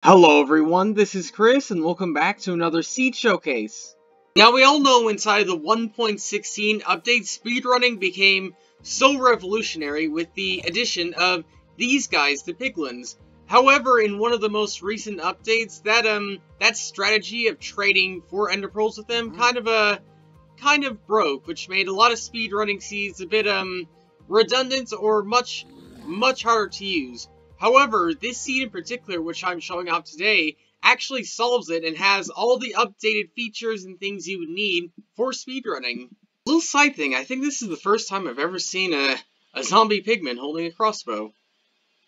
Hello everyone, this is Chris, and welcome back to another Seed Showcase. Now we all know inside the 1.16 update, speedrunning became so revolutionary with the addition of these guys, the piglins. However, in one of the most recent updates, that strategy of trading 4 ender pearls with them kind of broke, which made a lot of speedrunning seeds a bit redundant or much harder to use. However, this seed in particular, which I'm showing off today, actually solves it and has all the updated features and things you would need for speedrunning. Little side thing, I think this is the first time I've ever seen a zombie pigman holding a crossbow.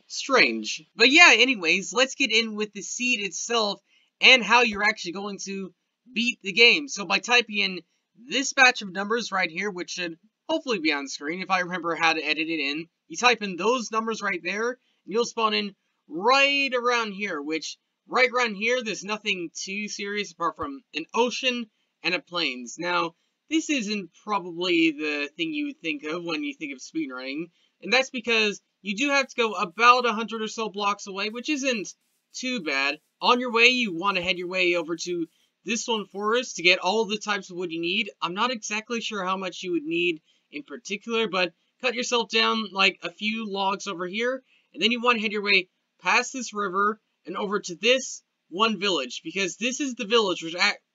Strange. But yeah, anyways, let's get in with the seed itself and how you're actually going to beat the game. So by typing in this batch of numbers right here, which should hopefully be on screen if I remember how to edit it in, you type in those numbers right there, you'll spawn in right around here, which right around here, there's nothing too serious apart from an ocean and a plains. Now, this isn't probably the thing you would think of when you think of speedrunning, and that's because you do have to go about 100 or so blocks away, which isn't too bad. On your way, you want to head your way over to this one forest to get all the types of wood you need. I'm not exactly sure how much you would need in particular, but cut yourself down like a few logs over here, and then you want to head your way past this river and over to this one village, because this is the village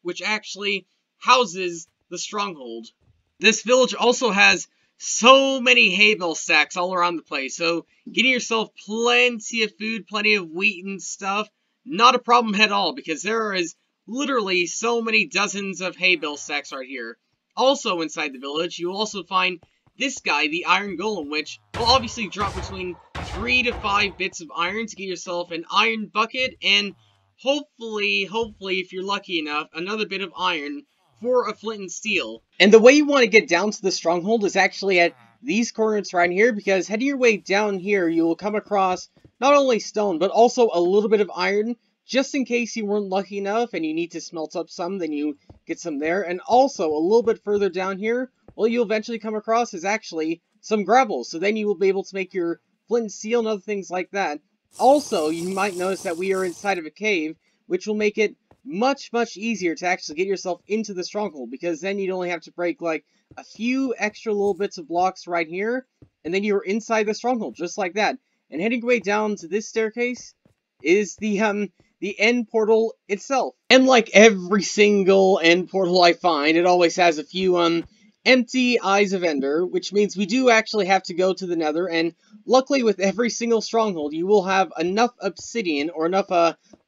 which actually houses the stronghold. This village also has so many hay bale stacks all around the place, so getting yourself plenty of food, plenty of wheat and stuff, not a problem at all, because there is literally so many dozens of hay bale stacks right here. Also inside the village, you will also find this guy, the iron golem, which will obviously drop between 3 to 5 bits of iron to get yourself an iron bucket, and hopefully, if you're lucky enough, another bit of iron for a flint and steel. And the way you want to get down to the stronghold is actually at these coordinates right here, because heading your way down here, you will come across not only stone, but also a little bit of iron, just in case you weren't lucky enough and you need to smelt up some, then you get some there. And also, a little bit further down here, what you'll eventually come across is actually some gravel, so then you will be able to make your flint and steel and other things like that. Also, you might notice that we are inside of a cave, which will make it much easier to actually get yourself into the stronghold, because then you'd only have to break like a few extra little bits of blocks right here, and then you're inside the stronghold, just like that. And heading way down to this staircase is the end portal itself. And like every single end portal I find, it always has a few empty Eyes of Ender, which means we do actually have to go to the Nether, and luckily with every single stronghold, you will have enough obsidian or enough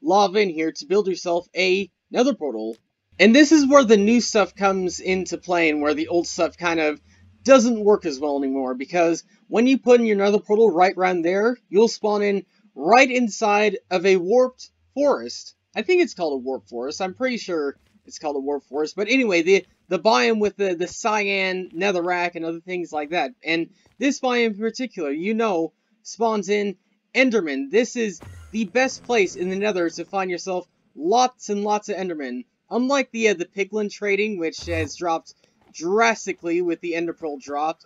lava in here to build yourself a Nether portal. And this is where the new stuff comes into play, and where the old stuff kind of doesn't work as well anymore, because when you put in your Nether portal right around there, you'll spawn in right inside of a warped forest. I think it's called a warped forest. I'm pretty sure it's called a warped forest. But anyway, the biome with the cyan, netherrack, and other things like that. And this biome in particular, you know, spawns in Enderman. This is the best place in the Nether to find yourself lots and lots of Enderman. Unlike the piglin trading, which has dropped drastically with the Ender Pearl dropped,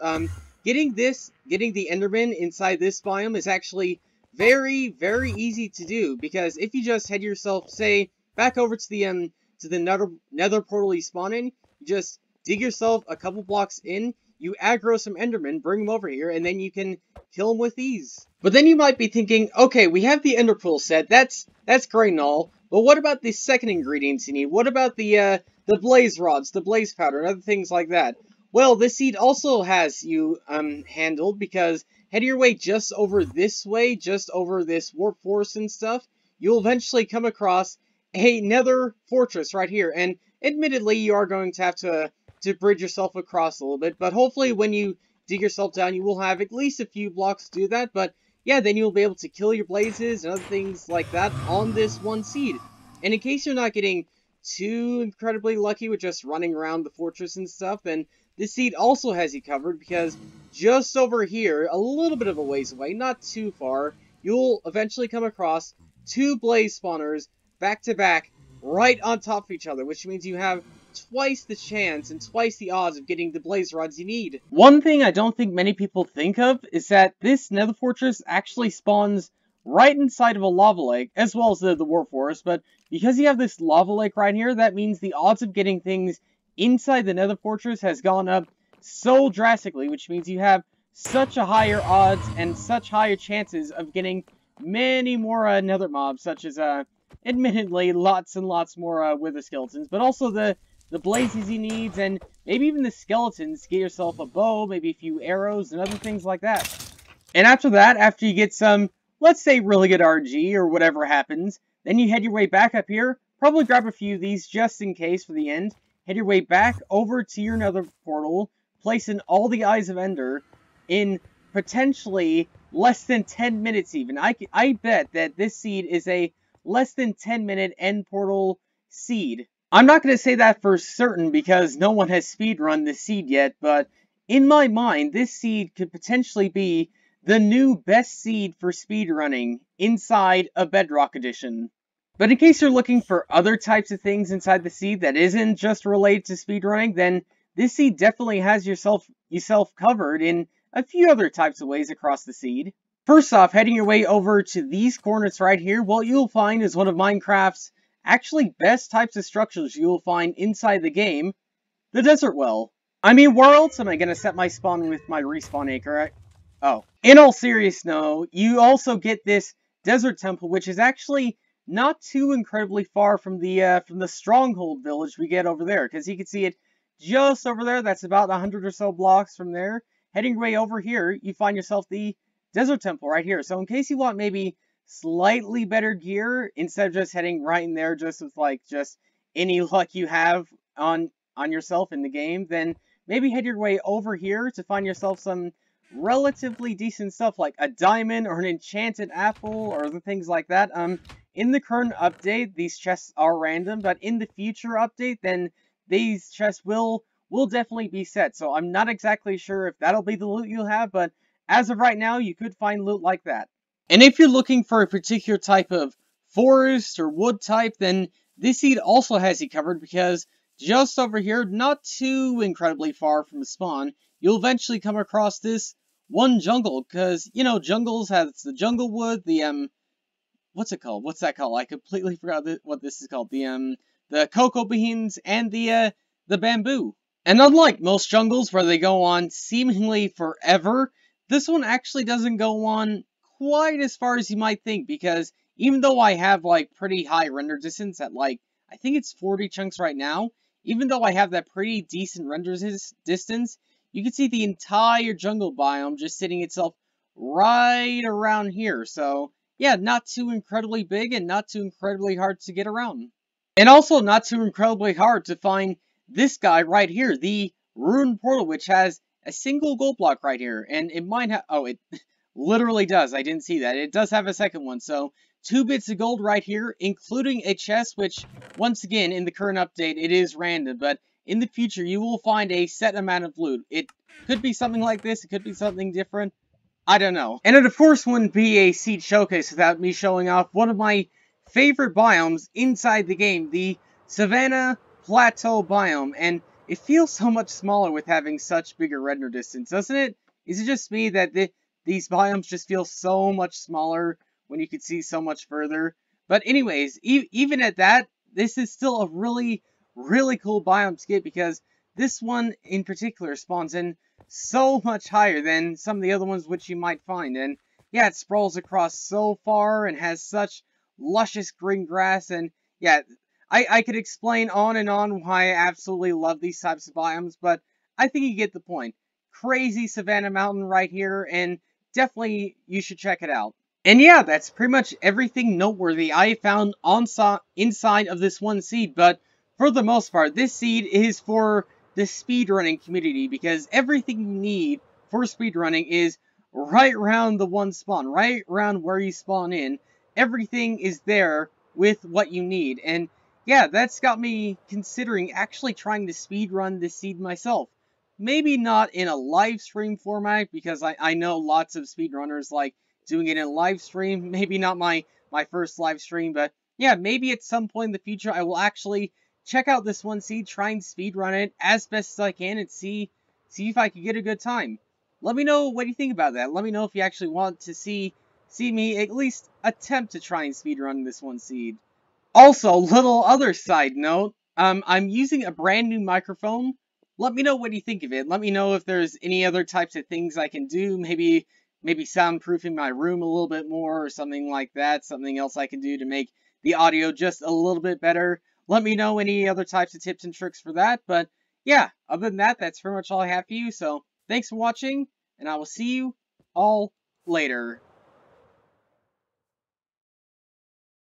getting the Enderman inside this biome is actually very easy to do, because if you just head yourself, say, back over to the Nether portal you spawn in, you just dig yourself a couple blocks in, you aggro some Endermen, bring them over here, and then you can kill them with ease. But then you might be thinking, okay, we have the Ender Pearl set, that's great and all, but what about the second ingredients you need? What about the blaze rods, the blaze powder, and other things like that? Well, this seed also has you handled, because head your way just over this way, just over this warp forest and stuff, you'll eventually come across a Nether fortress right here. And admittedly, you are going to have to bridge yourself across a little bit, but hopefully when you dig yourself down, you will have at least a few blocks to do that. But yeah, then you'll be able to kill your blazes and other things like that on this one seed. And in case you're not getting too incredibly lucky with just running around the fortress and stuff, then this seed also has you covered, because just over here, a little bit of a ways away, not too far, you'll eventually come across 2 blaze spawners back to back, right on top of each other, which means you have twice the chance and twice the odds of getting the blaze rods you need. One thing I don't think many people think of is that this Nether fortress actually spawns right inside of a lava lake, as well as the warp forest, but because you have this lava lake right here, that means the odds of getting things inside the nether fortress has gone up so drastically, which means you have such a higher odds and such higher chances of getting many more nether mobs, such as, admittedly, lots and lots more wither skeletons, but also the blazes you need, and maybe even the skeletons to get yourself a bow, maybe a few arrows, and other things like that. And after that, after you get some, let's say, really good RNG or whatever happens, then you head your way back up here, probably grab a few of these just in case for the end, head your way back over to your nether portal, place in all the Eyes of Ender in potentially less than 10 minutes even. I bet that this seed is a less than 10-minute end portal seed. I'm not going to say that for certain because no one has speedrun this seed yet, but in my mind, this seed could potentially be the new best seed for speedrunning inside a Bedrock edition. But in case you're looking for other types of things inside the seed that isn't just related to speedrunning, then this seed definitely has yourself covered in a few other types of ways across the seed. First off, heading your way over to these corners right here, what you'll find is one of Minecraft's actually best types of structures you'll find inside the game, the desert well. I mean, where else am I going to set my spawn with my respawn acre? Oh. In all seriousness, no, you also get this desert temple, which is actually not too incredibly far from the Stronghold village we get over there, because you can see it just over there. That's about 100 or so blocks from there. Heading way over here, you find yourself the desert temple right here. So in case you want maybe slightly better gear, instead of just heading right in there just with like just any luck you have on yourself in the game, then maybe head your way over here to find yourself some relatively decent stuff like a diamond or an enchanted apple or other things like that. In the current update, these chests are random, but in the future update, then these chests will definitely be set. So I'm not exactly sure if that'll be the loot you'll have, but as of right now, you could find loot like that. And if you're looking for a particular type of forest or wood type, then this seed also has you covered because just over here, not too incredibly far from the spawn, you'll eventually come across this one jungle, because, you know, jungles has the jungle wood, the, what's it called? What's that called? I completely forgot what this is called. The cocoa beans and the bamboo. And unlike most jungles where they go on seemingly forever, this one actually doesn't go on quite as far as you might think, because even though I have, like, pretty high render distance at, like, I think it's 40 chunks right now, even though I have that pretty decent render distance, you can see the entire jungle biome just sitting itself right around here. So, yeah, not too incredibly big and not too incredibly hard to get around. And also not too incredibly hard to find this guy right here, the Ruined Portal, which has a single gold block right here. And it might have... Oh, it literally does. I didn't see that. It does have a second one. So, 2 bits of gold right here, including a chest, which, once again, in the current update, it is random. But in the future, you will find a set amount of loot. It could be something like this. It could be something different. I don't know. And it, of course, wouldn't be a seed showcase without me showing off one of my favorite biomes inside the game, the Savannah Plateau biome. And it feels so much smaller with having such bigger render distance, doesn't it? Is it just me that these biomes just feel so much smaller when you can see so much further? But anyways, even at that, this is still a really, really cool biome to get, because this one in particular spawns in so much higher than some of the other ones which you might find. And yeah, it sprawls across so far and has such luscious green grass. And yeah, I could explain on and on why I absolutely love these types of biomes, but I think you get the point. Crazy Savannah Mountain right here, and definitely you should check it out. And yeah, that's pretty much everything noteworthy I found inside of this one seed, but for the most part, this seed is for the speedrunning community, because everything you need for speedrunning is right around the one spawn, right around where you spawn in. Everything is there with what you need, and yeah, that's got me considering actually trying to speedrun this seed myself. Maybe not in a live stream format, because I know lots of speedrunners like doing it in a live stream. Maybe not my first live stream, but yeah, maybe at some point in the future I will actually check out this one seed, try and speedrun it as best as I can, and see if I can get a good time. Let me know what you think about that. Let me know if you actually want to see see me at least attempt to try and speedrun this one seed. Also, little other side note, I'm using a brand new microphone. Let me know what you think of it. Let me know if there's any other types of things I can do. Maybe soundproofing my room a little bit more or something like that. Something else I can do to make the audio just a little bit better. Let me know any other types of tips and tricks for that. But yeah, other than that, that's pretty much all I have for you. So thanks for watching, and I will see you all later.